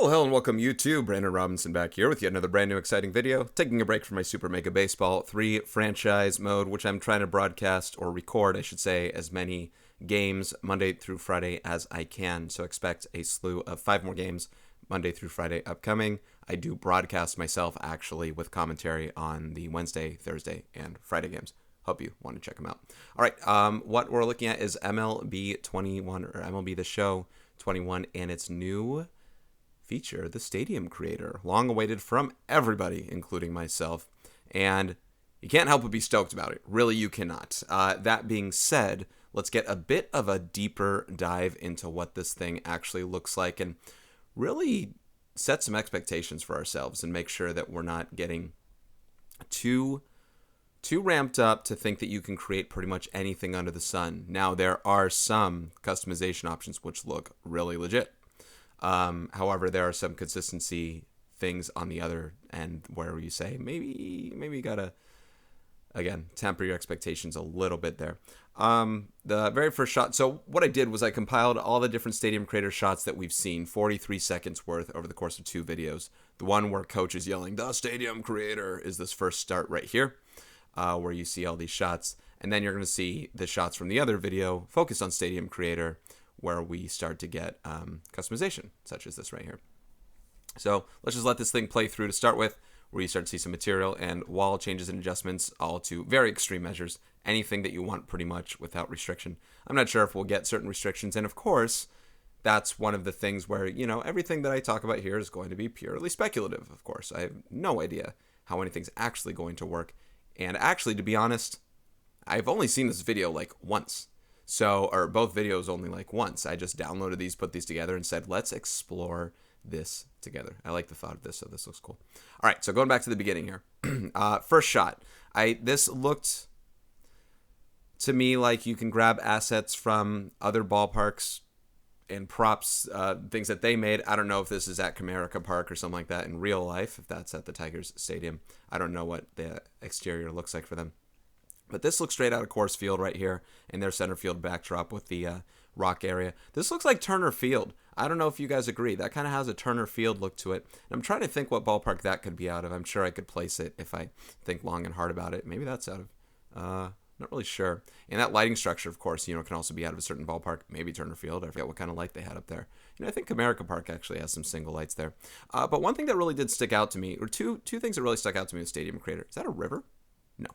Well, hello and welcome YouTube. Brandon Robinson back here with yet another brand new exciting video. Taking a break from my Super Mega Baseball 3 franchise mode, which I'm trying to broadcast, or record, I should say, as many games Monday through Friday as I can. So expect a slew of 5 more games Monday through Friday upcoming. I do broadcast myself actually with commentary on the Wednesday, Thursday, and Friday games. Hope you want to check them out. All right, what we're looking at is MLB 21, or MLB The Show 21, and its new feature, the Stadium Creator, long awaited from everybody, including myself, and you can't help but be stoked about it. Really, you cannot. That being said, let's get a bit of a deeper dive into what this thing actually looks like and really set some expectations for ourselves and make sure that we're not getting too ramped up to think that you can create pretty much anything under the sun. Now, there are some customization options which look really legit. However, there are some consistency things on the other end where you say, maybe you gotta, again, temper your expectations a little bit there. The very first shot, so what I did was I compiled all the different Stadium Creator shots that we've seen, 43 seconds worth over the course of 2 videos. The one where Coach is yelling, "The Stadium Creator," is this first start right here, where you see all these shots. And then you're going to see the shots from the other video focused on Stadium Creator, where we start to get customization, such as this right here. So let's just let this thing play through to start with, where you start to see some material and wall changes and adjustments, all to very extreme measures. Anything that you want pretty much without restriction. I'm not sure if we'll get certain restrictions, and of course, that's one of the things where, everything that I talk about here is going to be purely speculative, of course. I have no idea how anything's actually going to work. And actually, to be honest, I've only seen this video like once. Or both videos only like once. I just downloaded these, put these together, and said, let's explore this together. I like the thought of this, so this looks cool. All right, so going back to the beginning here. First shot. This looked to me like you can grab assets from other ballparks and props, things that they made. I don't know if this is at Comerica Park or something like that in real life, if that's at the Tigers Stadium. I don't know what the exterior looks like for them. But this looks straight out of Coors Field right here in their center field backdrop with the rock area. This looks like Turner Field. I don't know if you guys agree. That kind of has a Turner Field look to it. And I'm trying to think what ballpark that could be out of. I'm sure I could place it if I think long and hard about it. Maybe that's out of... not really sure. And that lighting structure, of course, can also be out of a certain ballpark. Maybe Turner Field. I forget what kind of light they had up there. I think Comerica Park actually has some single lights there. But one thing that really did stick out to me, or two things that really stuck out to me with Stadium Creator. Is that a river? No.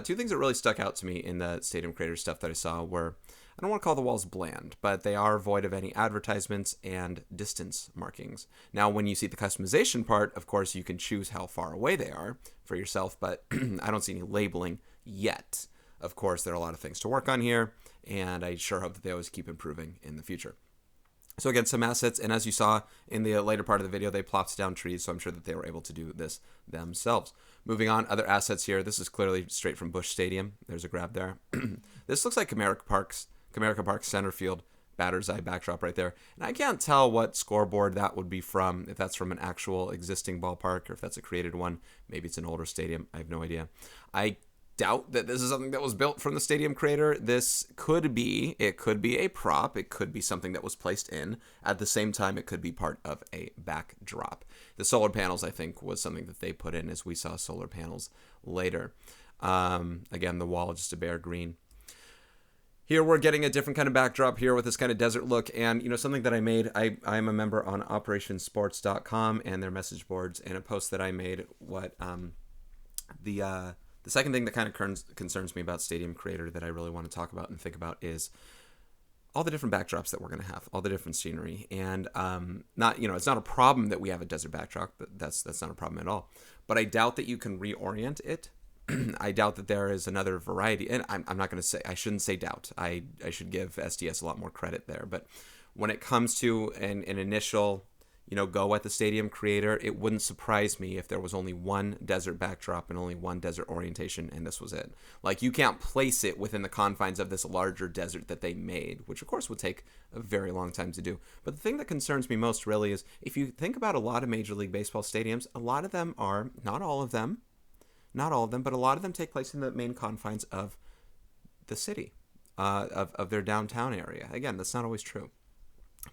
2 things that really stuck out to me in the Stadium Creator stuff that I saw were, I don't want to call the walls bland, but they are void of any advertisements and distance markings. Now, when you see the customization part, of course, you can choose how far away they are for yourself, but I don't see any labeling yet. Of course, there are a lot of things to work on here, and I sure hope that they always keep improving in the future. So again, some assets, and as you saw in the later part of the video, they plopped down trees, so I'm sure that they were able to do this themselves. Moving on, other assets here. This is clearly straight from Busch Stadium. There's a grab there. This looks like Comerica Park center field batter's eye backdrop right there. And I can't tell what scoreboard that would be from, if that's from an actual existing ballpark or if that's a created one. Maybe it's an older stadium. I have no idea. I doubt that this is something that was built from the Stadium Creator. It could be a prop. It could be something that was placed in. At the same time, it could be part of a backdrop. The solar panels, I think, was something that they put in, as we saw solar panels later. Again, the wall just a bare green. Here we're getting a different kind of backdrop here with this kind of desert look, and something that I made. I'm a member on operationsports.com and their message boards, and a post that I made. The second thing that kind of concerns me about Stadium Creator that I really want to talk about and think about is all the different backdrops that we're going to have, all the different scenery, and it's not a problem that we have a desert backdrop. That's not a problem at all. But I doubt that you can reorient it. I doubt that there is another variety, and I'm not going to say, I shouldn't say doubt. I should give SDS a lot more credit there. But when it comes to an initial go at the Stadium Creator, it wouldn't surprise me if there was only one desert backdrop and only one desert orientation, and this was it. Like, you can't place it within the confines of this larger desert that they made, which of course would take a very long time to do. But the thing that concerns me most really is, if you think about a lot of Major League Baseball stadiums, a lot of them are, not all of them, but a lot of them take place in the main confines of the city, of their downtown area. Again, that's not always true.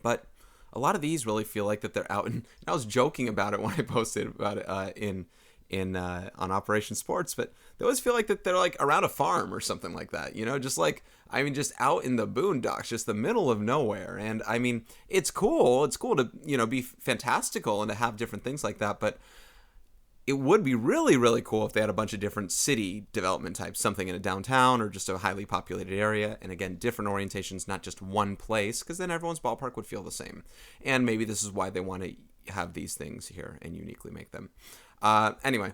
But a lot of these really feel like that they're out. And I was joking about it when I posted about it on Operation Sports, but they always feel like that they're like around a farm or something like that, just like, I mean, just out in the boondocks, just the middle of nowhere. And I mean, it's cool to be fantastical and to have different things like that, but it would be really, really cool if they had a bunch of different city development types, something in a downtown or just a highly populated area. And again, different orientations, not just one place, because then everyone's ballpark would feel the same. And maybe this is why they want to have these things here and uniquely make them. Anyway,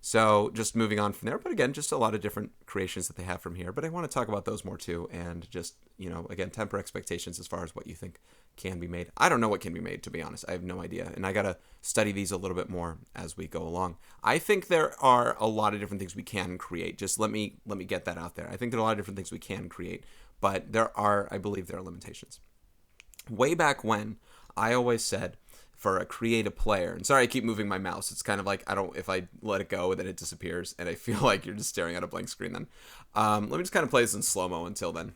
so just moving on from there. But again, just a lot of different creations that they have from here. But I want to talk about those more too. And just, again, temper expectations as far as what you think can be made. I don't know what can be made, to be honest. I have no idea. And I got to study these a little bit more as we go along. I think there are a lot of different things we can create. Just let me get that out there. I think there are a lot of different things we can create, but I believe there are limitations. Way back when, I always said for a create a player, and sorry I keep moving my mouse. It's kind of like, if I let it go, then it disappears, and I feel like you're just staring at a blank screen then. Let me just kind of play this in slow-mo until then.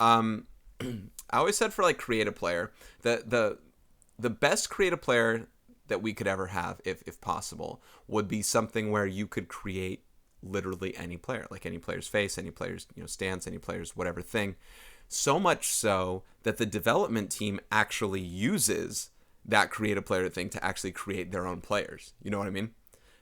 I always said for like create a player, the best create a player that we could ever have, if possible, would be something where you could create literally any player, like any player's face, any player's stance, any player's whatever thing. So much so that the development team actually uses that create a player thing to actually create their own players. You know what I mean?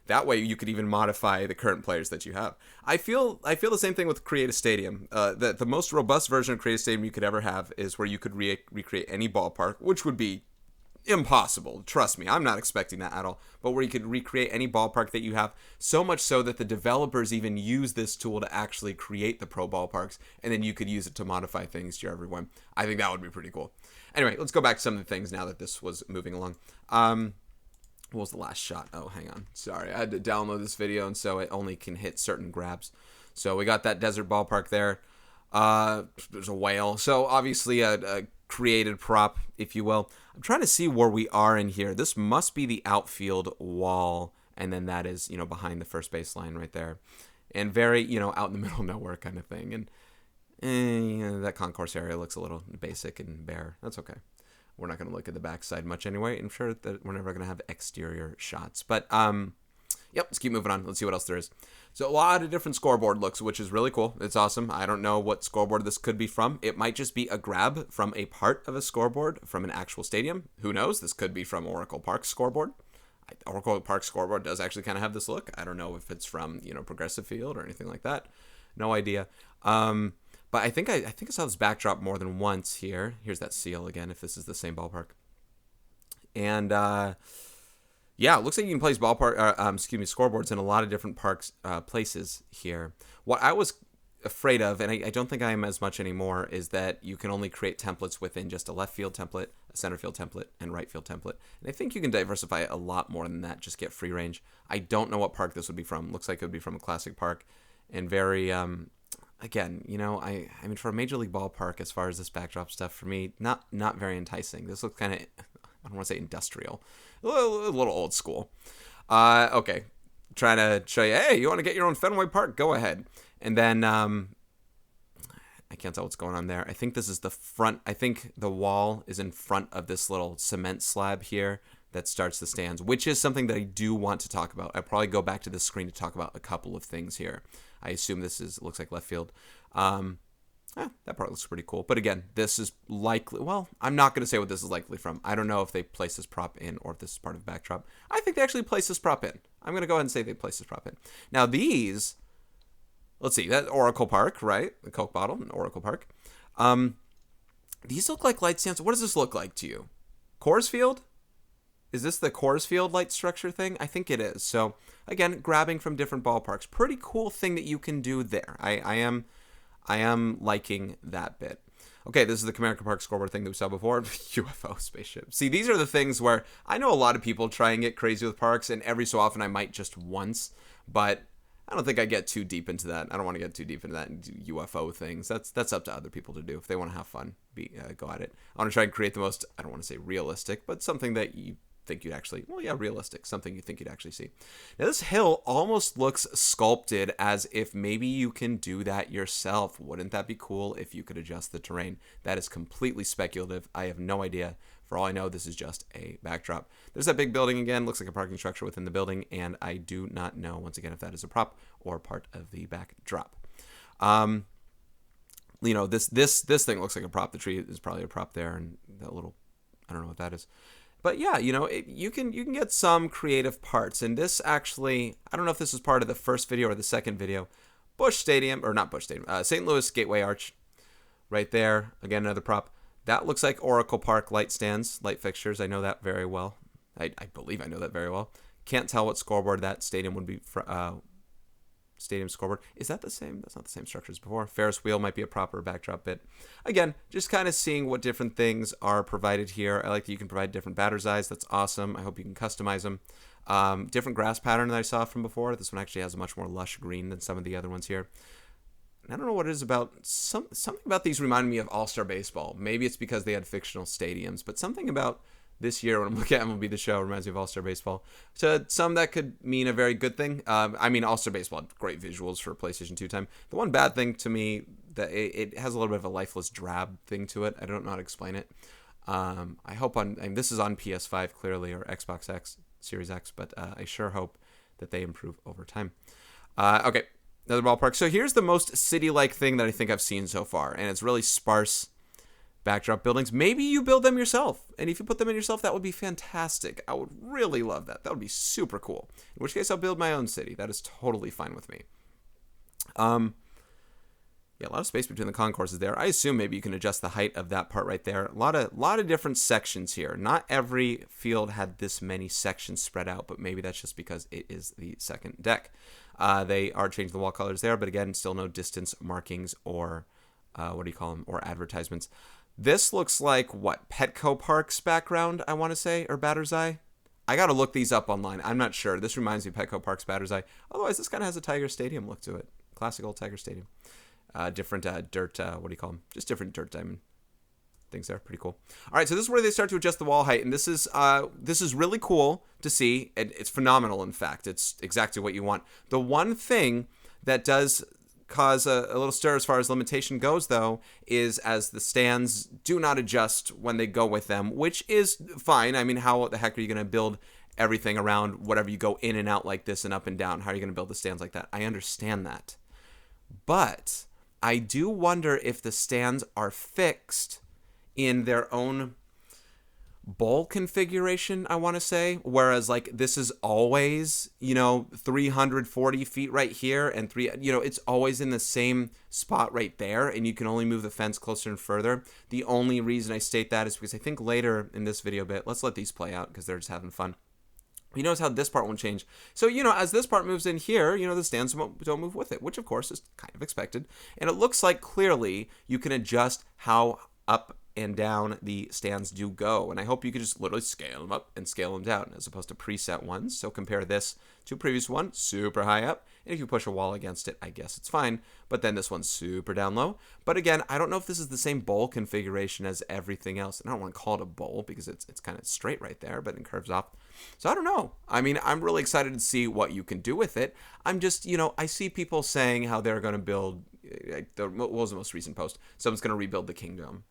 That way you could even modify the current players that you have. I feel the same thing with Create a Stadium. The most robust version of Create a Stadium you could ever have is where you could recreate any ballpark, which would be impossible. Trust me, I'm not expecting that at all. But where you could recreate any ballpark that you have, so much so that the developers even use this tool to actually create the pro ballparks, and then you could use it to modify things to everyone. I think that would be pretty cool. Anyway, let's go back to some of the things now that this was moving along. What was the last shot? Oh, hang on. Sorry, I had to download this video, and so it only can hit certain grabs. So we got that desert ballpark there. There's a whale. So obviously a created prop, if you will. I'm trying to see where we are in here. This must be the outfield wall, and then that is, behind the first base line right there. And very, out in the middle of nowhere kind of thing. And that concourse area looks a little basic and bare. That's okay. We're not going to look at the backside much anyway. I'm sure that we're never going to have exterior shots. But, yep, let's keep moving on. Let's see what else there is. So a lot of different scoreboard looks, which is really cool. It's awesome. I don't know what scoreboard this could be from. It might just be a grab from a part of a scoreboard from an actual stadium. Who knows? This could be from Oracle Park scoreboard. Oracle Park scoreboard does actually kind of have this look. I don't know if it's from, Progressive Field or anything like that. No idea. But I think I saw this backdrop more than once here. Here's that seal again, if this is the same ballpark. And yeah, it looks like you can place scoreboards in a lot of different places here. What I was afraid of, and I don't think I am as much anymore, is that you can only create templates within just a left field template, a center field template, and right field template. And I think you can diversify it a lot more than that, just get free range. I don't know what park this would be from. Looks like it would be from a classic park, and very again, I mean, for a major league ballpark, as far as this backdrop stuff, for me, not very enticing. This looks kind of, I don't want to say industrial, a little old school. Okay, trying to show you, hey, you want to get your own Fenway Park? Go ahead. And then I can't tell what's going on there. I think this is the front. I think the wall is in front of this little cement slab here that starts the stands, which is something that I do want to talk about. I'll probably go back to this screen to talk about a couple of things here. I assume this looks like left field. That part looks pretty cool. But again, this is likely, well, I'm not going to say what this is likely from. I don't know if they place this prop in or if this is part of the backdrop. I think they actually place this prop in. I'm going to go ahead and say they place this prop in. Now these, let's see, that Oracle Park, right? The Coke bottle, Oracle Park. These look like light stands. What does this look like to you? Coors Field? Is this the Coors Field light structure thing? I think it is. So again, grabbing from different ballparks. Pretty cool thing that you can do there. I am liking that bit. Okay, this is the Comerica Park scoreboard thing that we saw before. UFO spaceship. See, these are the things where I know a lot of people try and get crazy with parks, and every so often I might just once, but I don't think I get too deep into that. I don't want to get too deep into that and do UFO things. That's up to other people to do. If they want to have fun, go at it. I want to try and create the most, I don't want to say realistic, but something that you think you'd actually, well, yeah, realistic, something you think you'd actually see. Now this hill almost looks sculpted as if maybe you can do that yourself. Wouldn't that be cool if you could adjust the terrain? That is completely speculative. I have no idea For all I know, this is just a backdrop. There's that big building again. Looks like a parking structure within the building, and I do not know, once again, if that is a prop or part of the backdrop. This thing looks like a prop. The tree is probably a prop there, and that little, I don't know what that is. But yeah, you can get some creative parts. And this actually, I don't know if this is part of the first video or the second video. Busch Stadium, or not Busch Stadium, St. Louis Gateway Arch, right there. Again, another prop. That looks like Oracle Park light stands, light fixtures. I know that very well. I believe I know that very well. Can't tell what scoreboard that stadium would be. Stadium scoreboard. Is that the same? That's not the same structure as before. Ferris wheel might be a proper backdrop bit. Again, just kind of seeing what different things are provided here. I like that you can provide different batter's eyes. That's awesome. I hope you can customize them. Different grass pattern that I saw from before. This one actually has a much more lush green than some of the other ones here. And I don't know what it is about. Something about these remind me of All-Star Baseball. Maybe it's because they had fictional stadiums, but something about this year when I'm looking at MLB The Show reminds me of All-Star Baseball. To some, that could mean a very good thing. All-Star Baseball had great visuals for PlayStation 2 time. The one bad thing to me, that it has a little bit of a lifeless drab thing to it. I don't know how to explain it. I hope this is on PS5 clearly, or Xbox X, Series X, but I sure hope that they improve over time. Okay, another ballpark. So here's the most city-like thing that I think I've seen so far, and it's really sparse backdrop buildings. Maybe you build them yourself, and if you put them in yourself, that would be fantastic. I would really love that. That would be super cool. In which case, I'll build my own city. That is totally fine with me. Yeah, a lot of space between the concourses there. I assume maybe you can adjust the height of that part right there. A lot of different sections here. Not every field had this many sections spread out, but maybe that's just because it is the second deck. They are changing the wall colors there, but again, still no distance markings or or advertisements. This looks like, what, Petco Park's background, I want to say, or batter's eye? I got to look these up online. I'm not sure. This reminds me of Petco Park's batter's eye. Otherwise, this kind of has a Tiger Stadium look to it. Classic old Tiger Stadium. Different dirt, just different dirt diamond things there. Pretty cool. All right, so this is where they start to adjust the wall height, and this is really cool to see. It's phenomenal, in fact. It's exactly what you want. The one thing that does cause a little stir as far as limitation goes, though, is as the stands do not adjust when they go with them, which is fine. I mean, how the heck are you going to build everything around whatever you go in and out like this and up and down? How are you going to build the stands like that? I understand that. But I do wonder if the stands are fixed in their own bowl configuration, I want to say, whereas like this is always 340 feet right here, and it's always in the same spot right there, and you can only move the fence closer and further. The only reason I state that is because I think later in this video bit, let's let these play out because they're just having fun. You notice how this part won't change. So, as this part moves in here, the stands don't move with it, which of course is kind of expected. And it looks like clearly you can adjust how up and down the stands do go. And I hope you could just literally scale them up and scale them down as opposed to preset ones. So compare this to previous one, super high up. And if you push a wall against it, I guess it's fine. But then this one's super down low. But again, I don't know if this is the same bowl configuration as everything else. And I don't want to call it a bowl because it's kind of straight right there, but it curves off. So I don't know. I mean, I'm really excited to see what you can do with it. I'm just, I see people saying how they're going to build, what was the most recent post? Someone's going to rebuild the Kingdom.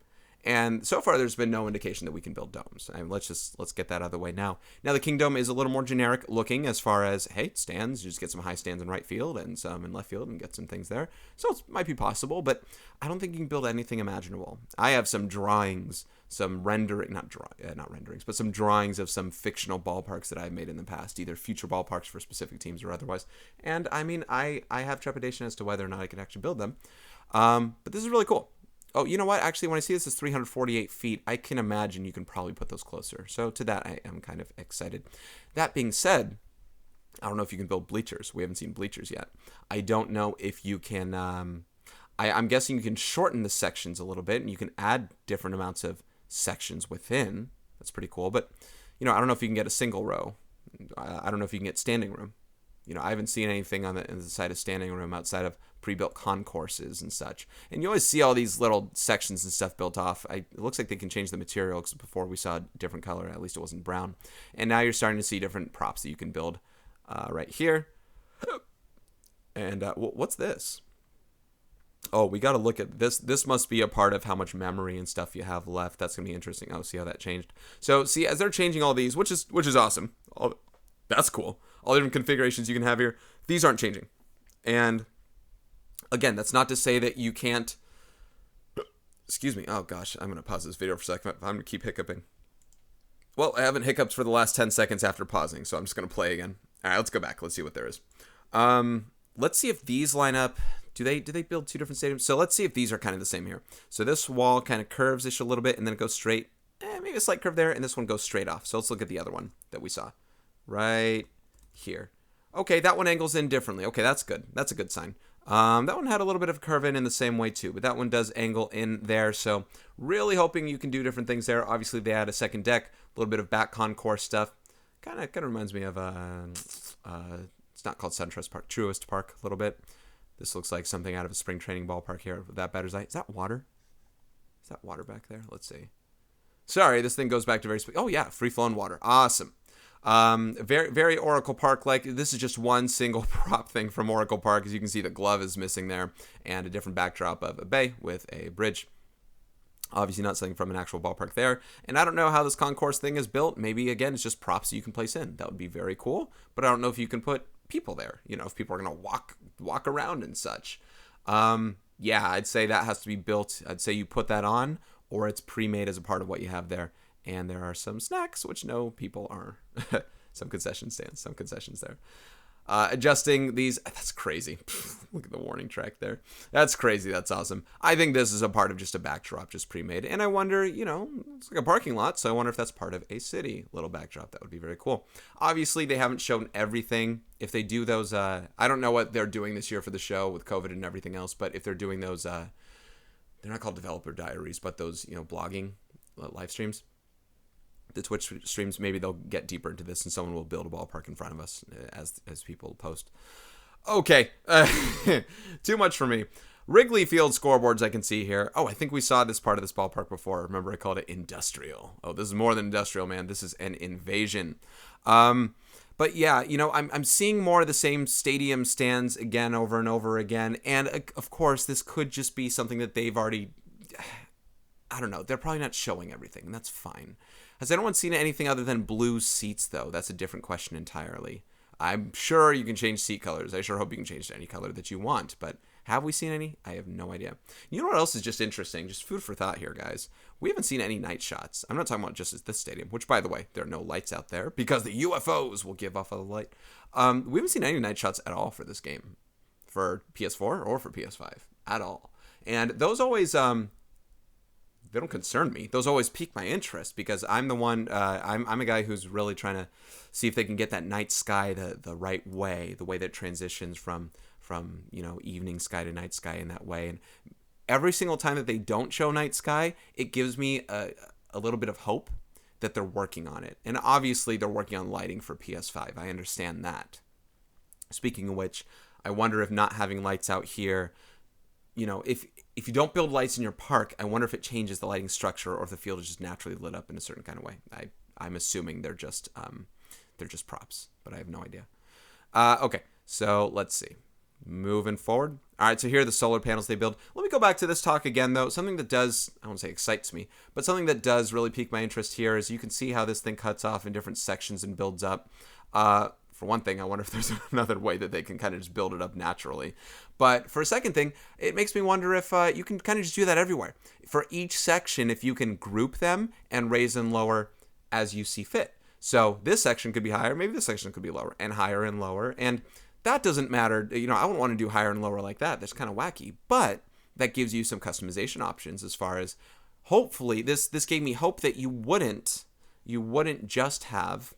And so far, there's been no indication that we can build domes. And let's get that out of the way now. Now, the Kingdom is a little more generic looking as far as, hey, stands. You just get some high stands in right field and some in left field and get some things there. So it might be possible, but I don't think you can build anything imaginable. I have some drawings, some not renderings, but some drawings of some fictional ballparks that I've made in the past, either future ballparks for specific teams or otherwise. And I mean, I have trepidation as to whether or not I can actually build them. But this is really cool. Oh, you know what? Actually, when I see this as 348 feet, I can imagine you can probably put those closer. So to that, I am kind of excited. That being said, I don't know if you can build bleachers. We haven't seen bleachers yet. I don't know if you can... I'm guessing you can shorten the sections a little bit, and you can add different amounts of sections within. That's pretty cool. But, I don't know if you can get a single row. I don't know if you can get standing room. I haven't seen anything on the side of standing room outside of pre-built concourses and such. And you always see all these little sections and stuff built off. It looks like they can change the material because before we saw a different color. At least it wasn't brown. And now you're starting to see different props that you can build right here. And what's this? Oh, we got to look at this. This must be a part of how much memory and stuff you have left. That's going to be interesting. Oh, see how that changed. So, see, as they're changing all these, which is awesome. That's cool. All the different configurations you can have here. These aren't changing. And, again, that's not to say that you can't... Excuse me. Oh, gosh. I'm going to pause this video for a second. I'm going to keep hiccuping. Well, I haven't hiccuped for the last 10 seconds after pausing, so I'm just going to play again. All right, let's go back. Let's see what there is. Let's see if these line up. Do they build two different stadiums? So let's see if these are kind of the same here. So this wall kind of curves-ish a little bit, and then it goes straight. Maybe a slight curve there, and this one goes straight off. So let's look at the other one that we saw. Right here. Okay, that one angles in differently. Okay, that's good. That's a good sign. That one had a little bit of curve in the same way too, but that one does angle in there. So really hoping you can do different things there. Obviously, they add a second deck, a little bit of back concourse stuff. Kind of reminds me of it's not called SunTrust Park, Truist Park a little bit. This looks like something out of a spring training ballpark here with that batter's eye. Is that water? Is that water back there? Let's see. Sorry, this thing goes back to very... Oh, yeah, free-flowing water. Awesome. Very, very Oracle Park-like. This is just one single prop thing from Oracle Park. As you can see, the glove is missing there, and a different backdrop of a bay with a bridge. Obviously not something from an actual ballpark there. And I don't know how this concourse thing is built. Maybe, again, it's just props you can place in. That would be very cool. But I don't know if you can put people there. You know, if people are going to walk around and such. Yeah, I'd say that has to be built. I'd say you put that on, or it's pre-made as a part of what you have there. And there are some snacks, which no people are. Some concession stands, some concessions there. Adjusting these, that's crazy. Look at the warning track there. That's crazy. That's awesome. I think this is a part of just a backdrop, just pre-made. And I wonder, you know, it's like a parking lot, so I wonder if that's part of a city little backdrop. That would be very cool. Obviously, they haven't shown everything. If they do those, I don't know what they're doing this year for the show with COVID and everything else, but if they're doing those, they're not called developer diaries, but those, you know, blogging live streams. The Twitch streams, maybe they'll get deeper into this and someone will build a ballpark in front of us as people post. Okay, too much for me. Wrigley Field scoreboards I can see here. Oh, I think we saw this part of this ballpark before. Remember, I called it industrial. Oh, this is more than industrial, man. This is an invasion. But yeah, you know, I'm seeing more of the same stadium stands again over and over again. And of course, this could just be something that they've already... I don't know. They're probably not showing everything, and that's fine. Has anyone seen anything other than blue seats, though? That's a different question entirely. I'm sure you can change seat colors. I sure hope you can change to any color that you want, but have we seen any? I have no idea. You know what else is just interesting? Just food for thought here, guys. We haven't seen any night shots. I'm not talking about just this stadium, which, by the way, there are no lights out there because the UFOs will give off a light. We haven't seen any night shots at all for this game, for PS4 or for PS5, at all. And those always... they don't concern me. Those always pique my interest because I'm the one, I'm a guy who's really trying to see if they can get that night sky the right way, the way that transitions from you know, evening sky to night sky in that way. And every single time that they don't show night sky, it gives me a little bit of hope that they're working on it. And obviously they're working on lighting for PS5. I understand that. Speaking of which, I wonder if not having lights out here, you know, if you don't build lights in your park, I wonder if it changes the lighting structure or if the field is just naturally lit up in a certain kind of way. I'm assuming they're just props, but I have no idea. Okay, so let's see. Moving forward. All right, so here are the solar panels they build. Let me go back to this talk again, though. Something that does, I won't say excites me, but something that does really pique my interest here is you can see how this thing cuts off in different sections and builds up. For one thing, I wonder if there's another way that they can kind of just build it up naturally. But for a second thing, it makes me wonder if you can kind of just do that everywhere. For each section, if you can group them and raise and lower as you see fit. So this section could be higher, maybe this section could be lower, and higher and lower. And that doesn't matter. You know, I wouldn't want to do higher and lower like that. That's kind of wacky. But that gives you some customization options as far as, hopefully, this gave me hope that you wouldn't just have...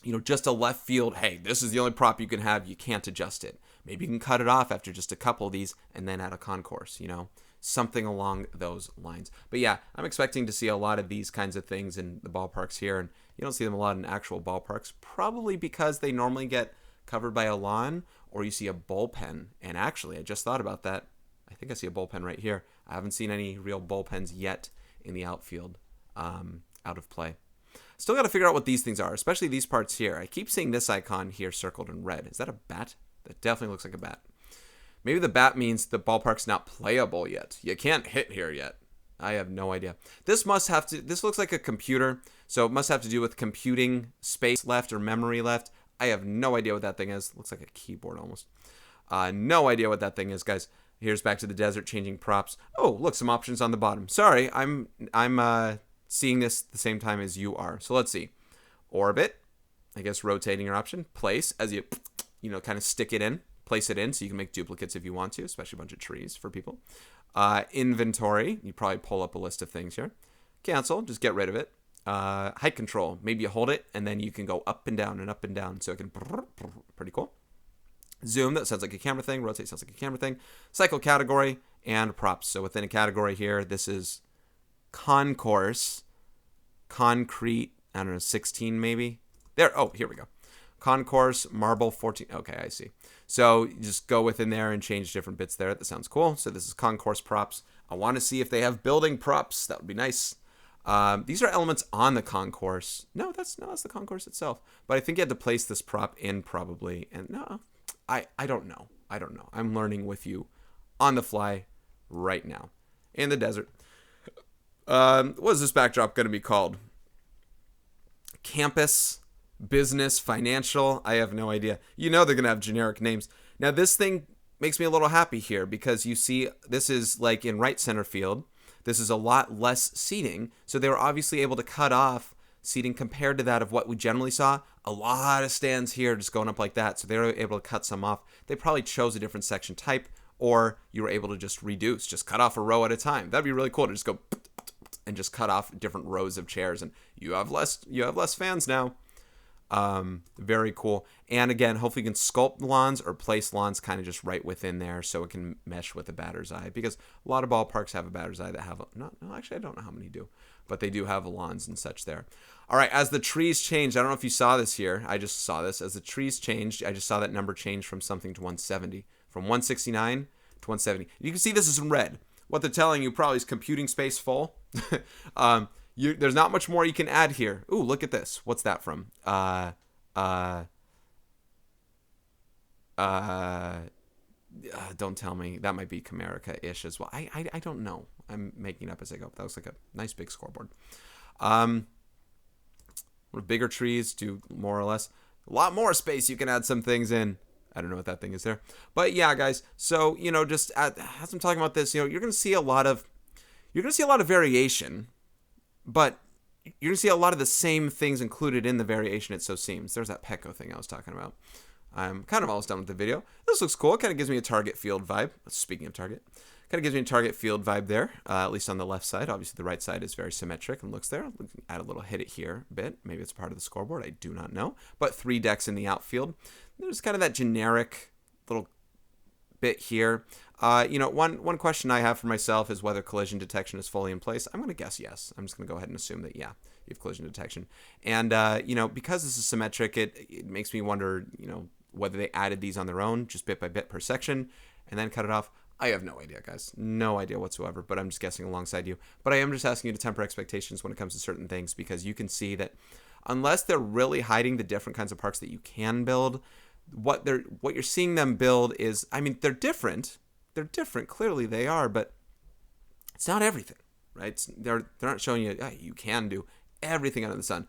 you know, just a left field, hey, this is the only prop you can have, you can't adjust it. Maybe you can cut it off after just a couple of these and then add a concourse, you know, something along those lines. But yeah, I'm expecting to see a lot of these kinds of things in the ballparks here, and you don't see them a lot in actual ballparks, probably because they normally get covered by a lawn or you see a bullpen. And actually, I just thought about that. I think I see a bullpen right here. I haven't seen any real bullpens yet in the outfield out of play. Still got to figure out what these things are, especially these parts here. I keep seeing this icon here circled in red. Is that a bat? That definitely looks like a bat. Maybe the bat means the ballpark's not playable yet. You can't hit here yet. I have no idea. This looks like a computer, so it must have to do with computing space left or memory left. I have no idea what that thing is. Looks like a keyboard almost. No idea what that thing is, guys. Here's back to the desert, changing props. Oh, look, some options on the bottom. Sorry, I'm seeing this the same time as you are. So let's see. Orbit, I guess rotating your option. Place, as you kind of stick it in. Place it in so you can make duplicates if you want to, especially a bunch of trees for people. Inventory, you probably pull up a list of things here. Cancel, just get rid of it. Height control, maybe you hold it and then you can go up and down and up and down. So it can, pretty cool. Zoom, that sounds like a camera thing. Rotate sounds like a camera thing. Cycle category and props. So within a category here, this is Concourse, Concrete, I don't know, 16 maybe. There, oh, here we go. Concourse, Marble 14. Okay, I see. So you just go within there and change different bits there. That sounds cool. So this is Concourse Props. I want to see if they have building props. That would be nice. These are elements on the concourse. No, that's the concourse itself. But I think you had to place this prop in probably. And no, I don't know. I don't know. I'm learning with you on the fly right now. In the desert. What is this backdrop going to be called? Campus, business, financial. I have no idea. You know they're going to have generic names. Now this thing makes me a little happy here because you see this is like in right center field. This is a lot less seating. So they were obviously able to cut off seating compared to that of what we generally saw. A lot of stands here just going up like that. So they were able to cut some off. They probably chose a different section type, or you were able to just reduce, just cut off a row at a time. That'd be really cool to just go and just cut off different rows of chairs, and you have less fans now. Very cool. And again, hopefully you can sculpt lawns or place lawns kind of just right within there so it can mesh with the batter's eye, because a lot of ballparks have a batter's eye that have actually I don't know how many do, but they do have lawns and such there. All right, as the trees changed, I don't know if you saw this here. I just saw this. As the trees changed, I just saw that number change from something to 170, from 169 to 170. You can see this is in red. What they're telling you probably is computing space full. There's not much more you can add here. Ooh, look at this. What's that from? Don't tell me. That might be Comerica-ish as well. I don't know. I'm making it up as I go. That looks like a nice big scoreboard. Bigger trees do more or less. A lot more space you can add some things in. I don't know what that thing is there. But yeah, guys. So, just as I'm talking about this, you're going to see a lot of variation, but you're going to see a lot of the same things included in the variation, it so seems. There's that Petco thing I was talking about. I'm kind of almost done with the video. This looks cool. It kind of gives me a Target Field vibe. Speaking of Target, kind of gives me a Target Field vibe there, at least on the left side. Obviously, the right side is very symmetric and looks there. Add a little hit it here a bit. Maybe it's part of the scoreboard. I do not know. But 3 decks in the outfield. There's kind of that generic little bit here. One question I have for myself is whether collision detection is fully in place. I'm going to guess yes. I'm just going to go ahead and assume that, yeah, you have collision detection. And, because this is symmetric, it makes me wonder, whether they added these on their own, just bit by bit per section, and then cut it off. I have no idea, guys. No idea whatsoever, but I'm just guessing alongside you. But I am just asking you to temper expectations when it comes to certain things, because you can see that unless they're really hiding the different kinds of parks that you can build, what you're seeing them build is, they're different. They're different. Clearly they are, but it's not everything, right? They're not showing you, you can do everything under the sun.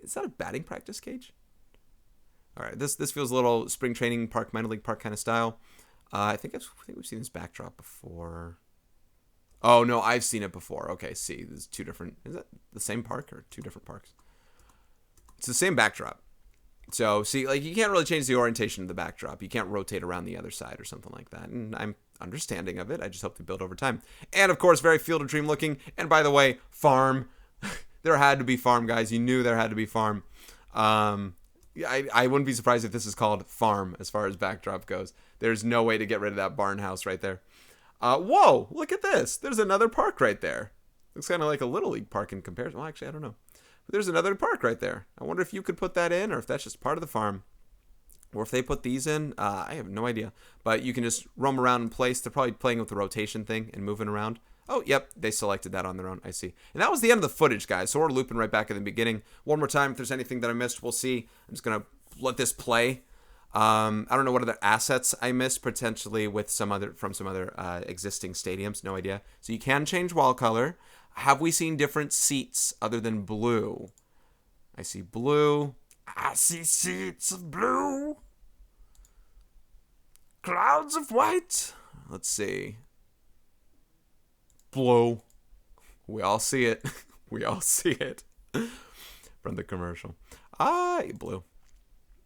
Is that a batting practice cage? All right, this feels a little spring training park, minor league park kind of style. I think we've seen this backdrop before. Oh no, I've seen it before. Okay, see, there's 2 different. Is that the same park or 2 different parks? It's the same backdrop. So see, you can't really change the orientation of the backdrop. You can't rotate around the other side or something like that. And I'm understanding of it. I just hope they build over time. And of course, very Field of Dream looking. And by the way, farm. There had to be farm, guys. You knew there had to be farm. I wouldn't be surprised if this is called farm as far as backdrop goes. There's no way to get rid of that barn house right there. Whoa, look at this. There's another park right there. Looks kind of like a Little League park in comparison. Well, actually, I don't know. But there's another park right there. I wonder if you could put that in, or if that's just part of the farm. Or if they put these in, I have no idea. But you can just roam around in place. They're probably playing with the rotation thing and moving around. Oh, yep, they selected that on their own. I see. And that was the end of the footage, guys. So we're looping right back at the beginning. One more time, if there's anything that I missed, we'll see. I'm just going to let this play. I don't know what other assets I missed potentially with some other existing stadiums. No idea. So you can change wall color. Have we seen different seats other than blue? I see blue. I see seats of blue. Clouds of white. Let's see. Blue. We all see it. We all see it from the commercial. Blue.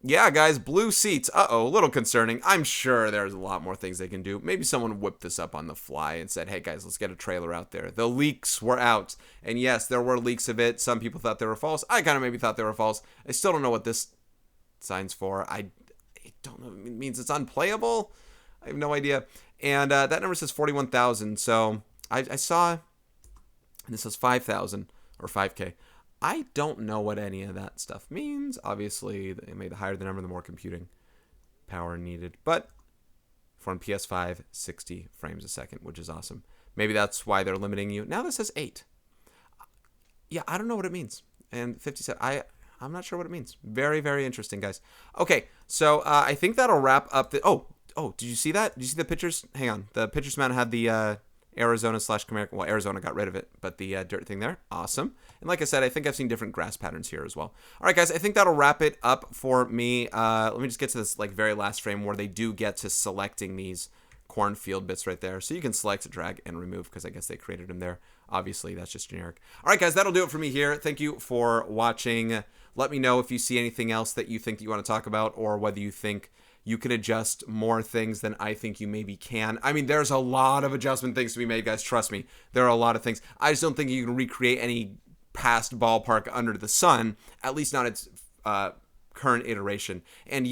Yeah, guys, blue seats. Uh-oh, a little concerning. I'm sure there's a lot more things they can do. Maybe someone whipped this up on the fly and said, hey, guys, let's get a trailer out there. The leaks were out. And yes, there were leaks of it. Some people thought they were false. I kind of maybe thought they were false. I still don't know what this sign's for. I don't know. It means it's unplayable. I have no idea. And that number says 41,000. So I saw, and this says 5,000 or 5K. I don't know what any of that stuff means. Obviously, the higher the number, the more computing power needed. But for on PS5, 60 frames a second, which is awesome. Maybe that's why they're limiting you. Now this says 8. Yeah, I don't know what it means. And 57, I'm not sure what it means. Very, very interesting, guys. Okay, so I think that'll wrap up the... Oh, did you see that? Did you see the pictures? Hang on. The pictures man had the Arizona/Comerica. Well, Arizona got rid of it, but the dirt thing there, awesome. And like I said, I think I've seen different grass patterns here as well. All right, guys, I think that'll wrap it up for me. Let me just get to this very last frame where they do get to selecting these cornfield bits right there. So you can select, drag, and remove because I guess they created them there. Obviously, that's just generic. All right, guys, that'll do it for me here. Thank you for watching. Let me know if you see anything else that you think that you want to talk about or whether you think you can adjust more things than I think you maybe can. I mean, there's a lot of adjustment things to be made, guys. Trust me. There are a lot of things. I just don't think you can recreate any past ballpark under the sun, at least not its current iteration. And,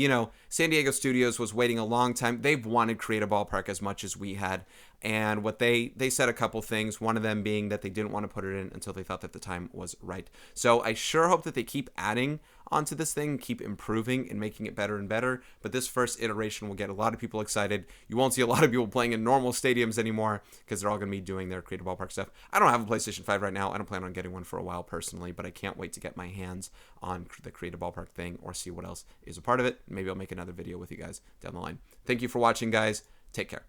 San Diego Studios was waiting a long time. They've wanted to create a ballpark as much as we had. And what they said a couple things, one of them being that they didn't want to put it in until they thought that the time was right. So I sure hope that they keep adding onto this thing, keep improving and making it better and better. But this first iteration will get a lot of people excited. You won't see a lot of people playing in normal stadiums anymore because they're all going to be doing their creative ballpark stuff. I don't have a PlayStation 5 right now. I don't plan on getting one for a while personally, but I can't wait to get my hands on the creative ballpark thing or see what else is a part of it. Maybe I'll make another video with you guys down the line. Thank you for watching, guys. Take care.